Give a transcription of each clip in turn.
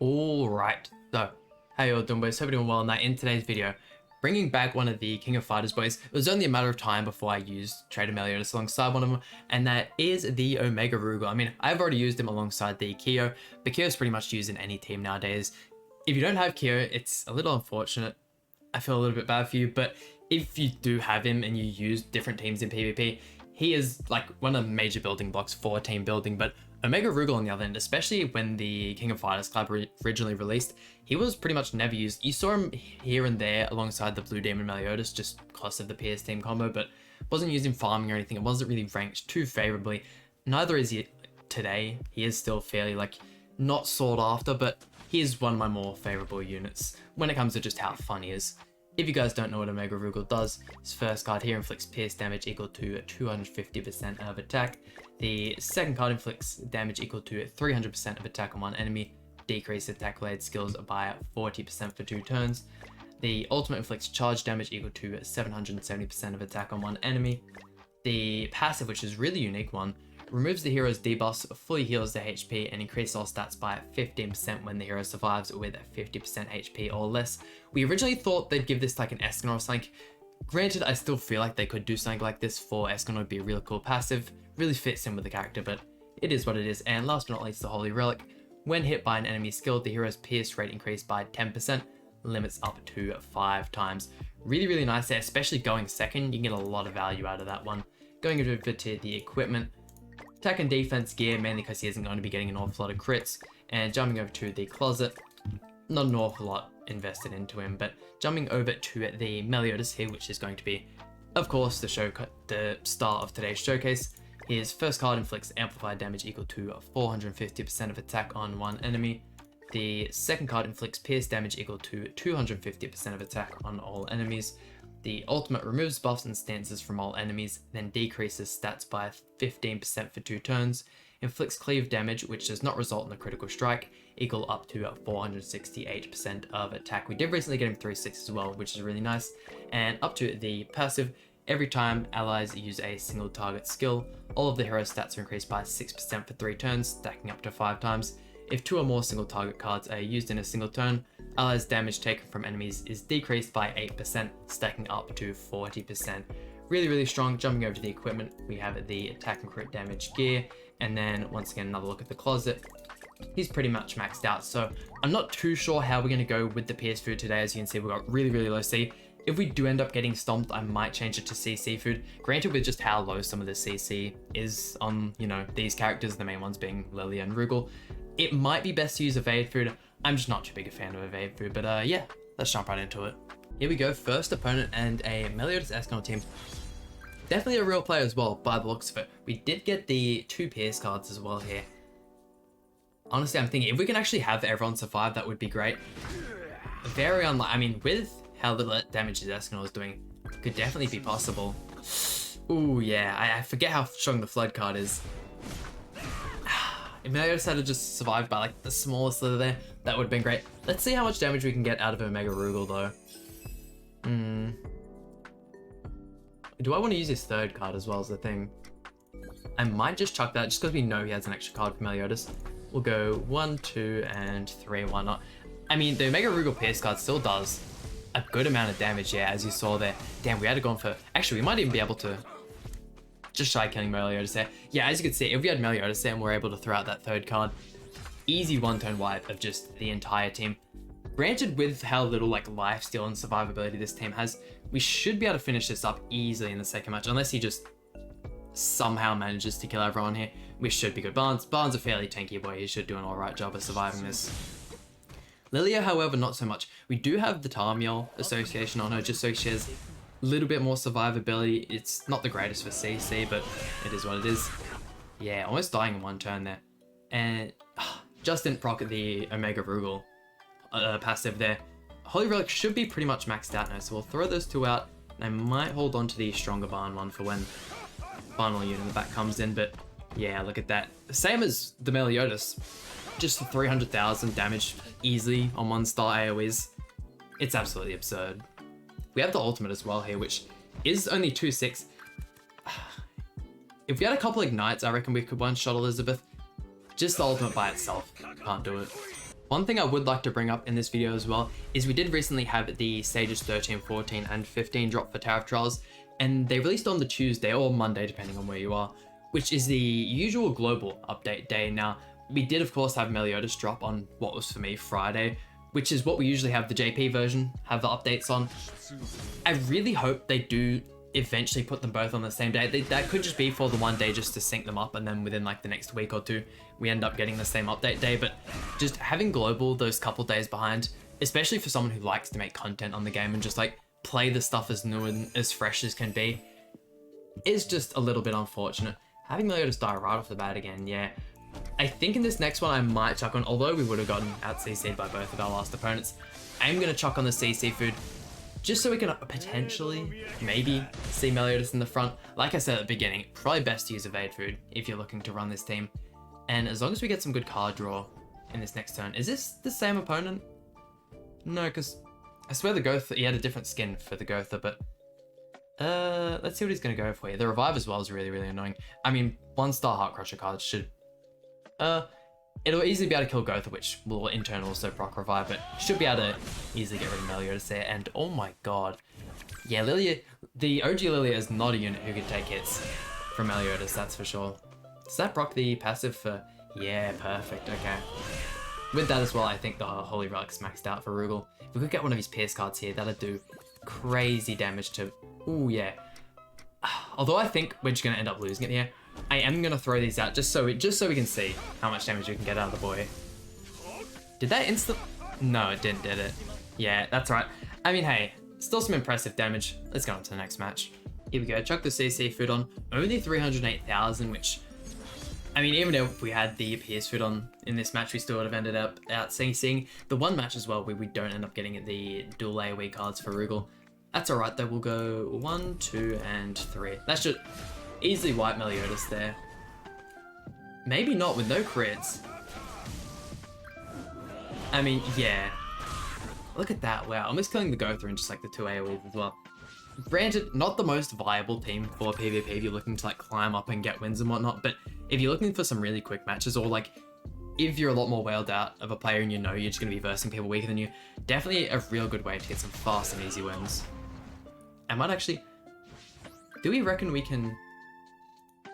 Alright, so how you all doing, boys? Hope you're doing well. Now in today's video, bringing back one of the King of Fighters, boys. It was only a matter of time before I used Trader Meliodas alongside one of them, and that is the Omega Rugal. I mean, I've already used him alongside the Kyo, but Kyo's pretty much used in any team nowadays. If you don't have Kyo, it's a little unfortunate. I feel a little bit bad for you, but if you do have him and you use different teams in PvP, he is like one of the major building blocks for team building. But Omega Rugal on the other end, especially when the King of Fighters collab originally released, he was pretty much never used. You saw him here and there alongside the Blue Demon Meliodas just because of the PS team combo, but wasn't used in farming or anything. It wasn't really ranked too favorably. Neither is he today. He is still fairly not sought after, but he is one of my more favorable units when it comes to just how fun he is. If you guys don't know what Omega Rugal does, his first card here inflicts pierce damage equal to 250% of attack. The second card inflicts damage equal to 300% of attack on one enemy, decrease attack related skills by 40% for 2 turns. The ultimate inflicts charge damage equal to 770% of attack on one enemy. The passive, which is a really unique one, removes the hero's debuffs, fully heals their HP, and increases all stats by 15% when the hero survives with 50% HP or less. We originally thought they'd give this like an Escanor or something. Granted, I still feel like they could do something like this for Escanor. Would be a really cool passive. Really fits in with the character, but it is what it is. And last but not least, the Holy Relic. When hit by an enemy skill, the hero's pierce rate increased by 10%, limits up to 5 times. Really, really nice there, especially going second. You can get a lot of value out of that one. Going over to the equipment. Attack and defense gear, mainly because he isn't going to be getting an awful lot of crits. And jumping over to the closet, not an awful lot invested into him, but jumping over to the Meliodas here, which is going to be, of course, the star of today's showcase. His first card inflicts amplified damage equal to 450% of attack on one enemy. The second card inflicts pierce damage equal to 250% of attack on all enemies. The ultimate removes buffs and stances from all enemies, then decreases stats by 15% for 2 turns. Inflicts cleave damage, which does not result in a critical strike, equal up to 468% of attack. We did recently get him 3/6 as well, which is really nice. And up to the passive, every time allies use a single target skill, all of the hero stats are increased by 6% for 3 turns, stacking up to 5 times. If 2 or more single target cards are used in a single turn, allies' damage taken from enemies is decreased by 8%, stacking up to 40%. Really, really strong. Jumping over to the equipment, we have the attack and crit damage gear, and then once again, another look at the closet. He's pretty much maxed out, so I'm not too sure how we're going to go with the PS food today. As you can see, we've got really, really low C. If we do end up getting stomped, I might change it to CC food. Granted, with just how low some of the CC is on, these characters, the main ones being Lilia and Rugal, it might be best to use evade food. I'm just not too big a fan of evade food, but yeah, let's jump right into it. Here we go, first opponent and a Meliodas Escanor team. Definitely a real player as well, by the looks of it. We did get the 2 Pierce cards as well here. Honestly, I'm thinking if we can actually have everyone survive, that would be great. Very unlikely. I mean, with how little damage this Escanor is doing, it could definitely be possible. Ooh, yeah, I forget how strong the Flood card is. If Meliodas had to just survive by the smallest slither there, that would have been great. Let's see how much damage we can get out of Omega Rugal though. Do I want to use his third card as well as the thing? I might just chuck that just because we know he has an extra card for Meliodas. We'll go 1, 2, and 3, why not? I mean, the Omega Rugal Pierce card still does a good amount of damage, yeah, as you saw there. Damn, we had to go on for... Actually, we might even be able to just try killing Meliodas there. Yeah, as you can see, if we had Meliodas there and we're able to throw out that third card, easy one-turn wipe of just the entire team. Granted, with how little lifesteal and survivability this team has, we should be able to finish this up easily in the second match, unless he just somehow manages to kill everyone here. We should be good. Barnes a fairly tanky boy. He should do an alright job of surviving this. Lilia, however, not so much. We do have the Tarmiel association on her, just so she has a little bit more survivability. It's not the greatest for CC, but it is what it is. Yeah, almost dying in one turn there. And just didn't proc the Omega Rugal passive there. Holy Relic should be pretty much maxed out now, so we'll throw those 2 out. And I might hold on to the stronger Barn one for when final unit in the back comes in, but yeah, look at that. Same as the Meliodas, just 300,000 damage easily on 1-star AoEs. It's absolutely absurd. We have the ultimate as well here, which is only 2/6. If we had a couple ignites, I reckon we could one-shot Elizabeth. Just the ultimate by itself can't do it. One thing I would like to bring up in this video as well is we did recently have the stages 13, 14, and 15 drop for Tariff Trials, and they released on the Tuesday or Monday, depending on where you are, which is the usual global update day. Now, we did of course have Meliodas drop on what was for me Friday, which is what we usually have the JP version, have the updates on. I really hope they do eventually put them both on the same day. That could just be for the one day just to sync them up, and then within like the next week or two we end up getting the same update day. But just having global those couple days behind, especially for someone who likes to make content on the game and just like play the stuff as new and as fresh as can be, is just a little bit unfortunate. Having Meliodas die right off the bat again, yeah. I think in this next one I might chuck on, although we would have gotten out CC'd by both of our last opponents, I'm going to chuck on the CC food just so we can potentially maybe see Meliodas in the front. Like I said at the beginning, probably best to use evade food if you're looking to run this team. And as long as we get some good card draw in this next turn. Is this the same opponent? No, because I swear the Gotha, he had a different skin for the Gotha, but let's see what he's going to go for here. The Revive as well is really, really annoying. I mean, 1-star Heart Crusher cards should... it'll easily be able to kill Gotha, which will in turn also proc Revive, but should be able to easily get rid of Meliodas there. And oh my god. Yeah, Lilia, the OG Lilia is not a unit who can take hits from Meliodas, that's for sure. Does that proc the passive for... Yeah, perfect, okay. With that as well, I think the Holy Relic's maxed out for Rugal. If we could get one of his Pierce cards here, that'd do crazy damage to... Ooh, yeah. Although I think we're just going to end up losing it here, I am going to throw these out just so we can see how much damage we can get out of the boy. Did that instant... No, it didn't, did it? Yeah, that's right. I mean, hey, still some impressive damage. Let's go on to the next match. Here we go, chuck the CC food on. Only 308,000, which... I mean, even if we had the PS food on in this match, we still would have ended up out CCing. The one match as well where we don't end up getting the dual AoE cards for Rugal. That's alright though, we'll go 1, 2, and 3. That should easily wipe Meliodas there. Maybe not with no crits. I mean, yeah. Look at that, wow. Almost killing the Gotha and just like the 2 AoEs as well. Granted, not the most viable team for PvP if you're looking to like climb up and get wins and whatnot, but if you're looking for some really quick matches, or like if you're a lot more wailed out of a player and you know you're just going to be versing people weaker than you, definitely a real good way to get some fast and easy wins. I might actually... Do we reckon we can...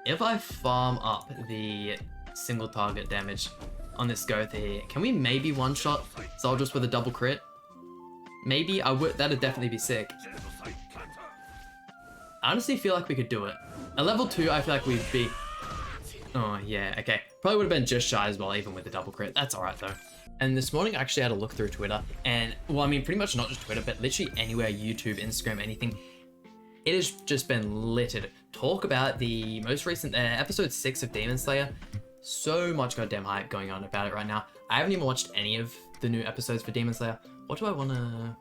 If I farm up the single target damage on this Gotha here, can we maybe one-shot Soldiers with a double crit? Maybe? That'd definitely be sick. I honestly feel like we could do it. At level 2, I feel like we'd be... Oh, yeah, okay. Probably would have been just shy as well, even with the double crit. That's alright, though. And this morning, I actually had a look through Twitter, and, well, I mean, pretty much not just Twitter, but literally anywhere, YouTube, Instagram, anything. It has just been littered. Talk about the most recent episode 6 of Demon Slayer. So much goddamn hype going on about it right now. I haven't even watched any of the new episodes for Demon Slayer. What do I want to...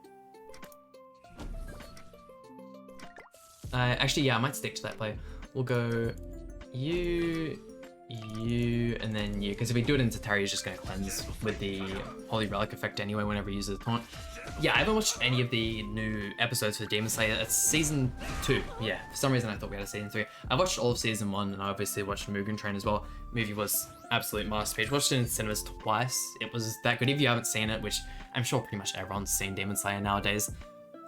actually, yeah, I might stick to that play. We'll go you, and then you. Because if we do it into Terry, he's just going to cleanse with the Holy Relic effect anyway whenever he uses the taunt. Yeah, I haven't watched any of the new episodes for Demon Slayer. It's season 2. Yeah, for some reason I thought we had a season 3. I watched all of season 1, and I obviously watched Mugen Train as well. The movie was absolute masterpiece. Watched it in cinemas twice. It was that good. If you haven't seen it, which I'm sure pretty much everyone's seen Demon Slayer nowadays,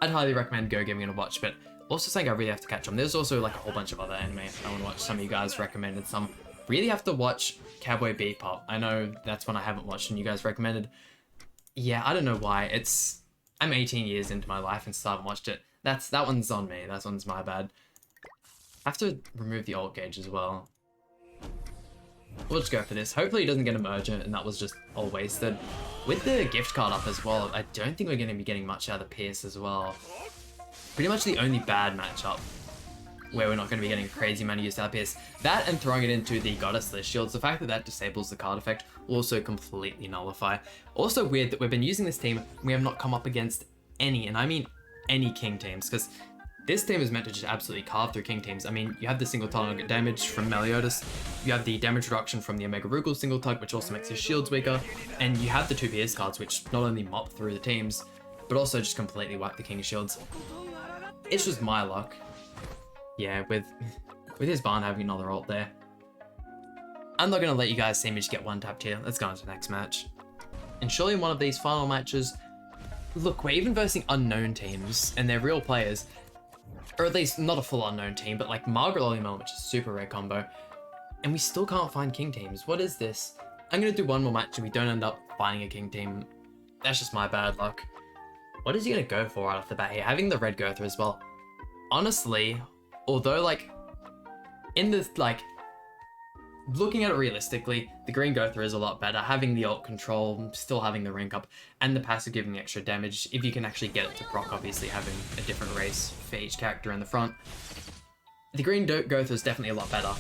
I'd highly recommend go giving it a watch. But also saying I really have to catch on. There's also like a whole bunch of other anime I want to watch. Some of you guys recommended some. Really have to watch Cowboy Bebop. I know that's one I haven't watched and you guys recommended. Yeah, I don't know why. I'm 18 years into my life and still haven't watched it. That one's on me. That one's my bad. I have to remove the alt gauge as well. We'll just go for this. Hopefully he doesn't get a merger and that was just all wasted. With the gift card up as well, I don't think we're going to be getting much out of Pierce as well. Pretty much the only bad matchup where we're not going to be getting a crazy amount of use out of Pierce. That and throwing it into the Goddess List Shields, the fact that that disables the card effect will also completely nullify. Also weird that we've been using this team, we have not come up against any, and I mean any King teams, because this team is meant to just absolutely carve through King teams. I mean, you have the single target damage from Meliodas, you have the damage reduction from the Omega Rugal single tug, which also makes his shields weaker, and you have the 2 Pierce cards, which not only mop through the teams, but also just completely wipe the King's shields. It's just my luck. Yeah, with his Barn having another ult there. I'm not going to let you guys see me just get one tapped here. Let's go on to the next match. And surely in one of these final matches, look, we're even versing unknown teams, and they're real players. Or at least not a full unknown team, but like Margaret Lolly Melon, which is a super rare combo. And we still can't find king teams. What is this? I'm gonna do one more match and we don't end up finding a king team. That's just my bad luck. What is he gonna go for right off the bat here? Having the red Gotha as well. Honestly, although like, in this like, looking at it realistically, the green Gotha is a lot better. Having the ult control, still having the rank up, and the passive giving the extra damage, if you can actually get it to proc, obviously having a different race for each character in the front. The green Gotha is definitely a lot better.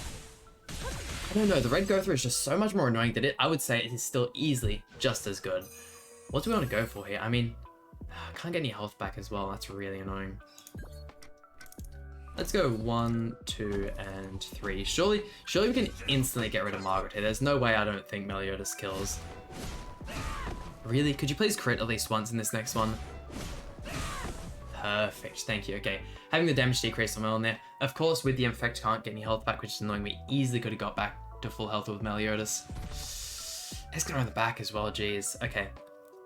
I don't know, the red Gotha is just so much more annoying that I would say it is still easily just as good. What do we want to go for here? I mean, I can't get any health back as well, that's really annoying. Let's go 1, 2, and 3. Surely we can instantly get rid of Margaret here. There's no way I don't think Meliodas kills. Really? Could you please crit at least once in this next one? Perfect, thank you. Okay, having the damage decrease on Melon there. Of course, with the infect, can't get any health back, which is annoying. We easily could have got back to full health with Meliodas. Let's get around the back as well, geez. Okay,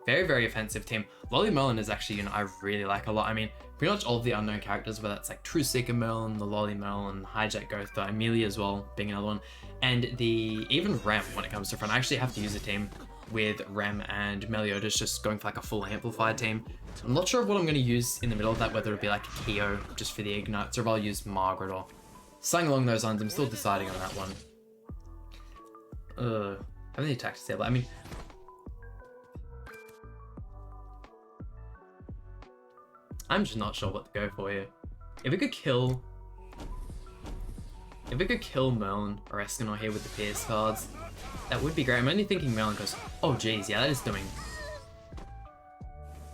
very, very offensive team. Lolly Melon is actually, I really like a lot. I mean, pretty much all of the unknown characters, whether it's like True Seeker Melon, the Lolly Melon, Hijack Gotha, Amelia as well, being another one, and even Rem when it comes to front. I actually have to use a team with Rem and Meliodas, just going for like a full amplified team. I'm not sure what I'm going to use in the middle of that, whether it'll be like a Keo just for the ignites, or if I'll use Margaret or something along those lines. I'm still deciding on that one. Having the attack disable. I mean, I'm just not sure what to go for here. If we could kill Merlin or Escanor here with the Pierce cards, that would be great. I'm only thinking Merlin because, oh geez, yeah, that is doing.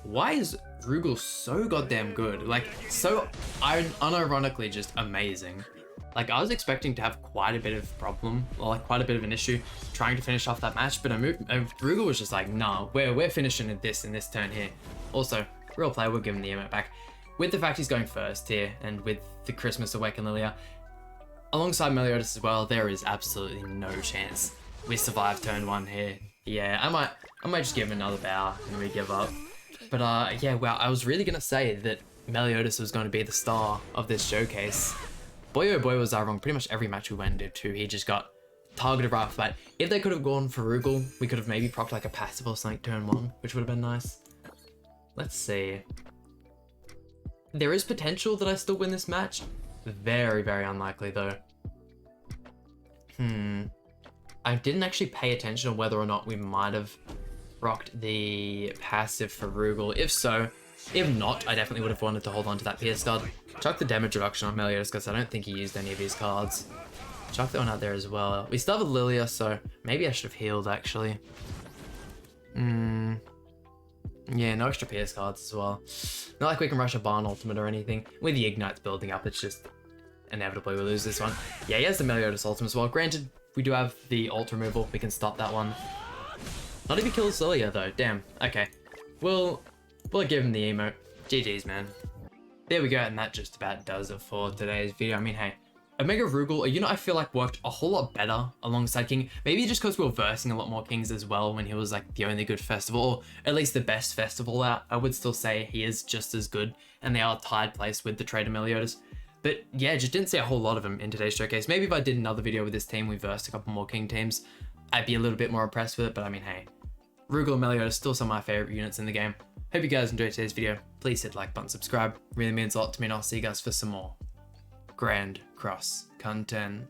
Why is Rugal so goddamn good? Like, so unironically just amazing. Like, I was expecting to have quite a bit of problem, or like quite a bit of an issue trying to finish off that match, but Rugal was just like, nah, we're finishing in this turn here. Also, real play, we'll give him the emote back. With the fact he's going first here, and with the Christmas Awaken Lilia, alongside Meliodas as well, there is absolutely no chance we survive turn 1 here. Yeah, I might just give him another bow and we give up. But yeah, wow, I was really gonna say that Meliodas was going to be the star of this showcase. Boy oh boy was I wrong. Pretty much every match we went into, he just got targeted right off the bat. If they could have gone for Rugal, we could have maybe procced like a passive or something turn 1, which would have been nice. Let's see. There is potential that I still win this match. Very, very unlikely though. I didn't actually pay attention to whether or not we might have rocked the passive for Rugal. If so, if not, I definitely would have wanted to hold on to that Pierce card. Chuck the damage reduction on Meliodas because I don't think he used any of his cards. Chuck that one out there as well. We still have a Lilia, so maybe I should have healed actually. Yeah, no extra Pierce cards as well. Not like we can rush a Barn Ultimate or anything. With the Ignites building up, it's just inevitably we lose this one. Yeah, he has the Meliodas Ultimate as well. Granted, we do have the ult removal. We can stop that one. Not if he kills Lilia though. Damn. Okay. We'll give him the emote. GG's, man. There we go, and that just about does it for today's video. I mean, hey, Omega Rugal, I feel like worked a whole lot better alongside King. Maybe just because we were versing a lot more Kings as well when he was like the only good festival, or at least the best festival out. I would still say he is just as good, and they are tied place with the Trader Meliodas. But yeah, just didn't see a whole lot of him in today's showcase. Maybe if I did another video with this team, we versed a couple more King teams, I'd be a little bit more impressed with it. But I mean, hey, Rugal and Meliodas still some of my favorite units in the game. Hope you guys enjoyed today's video. Please hit the like button, subscribe. Really means a lot to me, and I'll see you guys for some more Grand Cross content.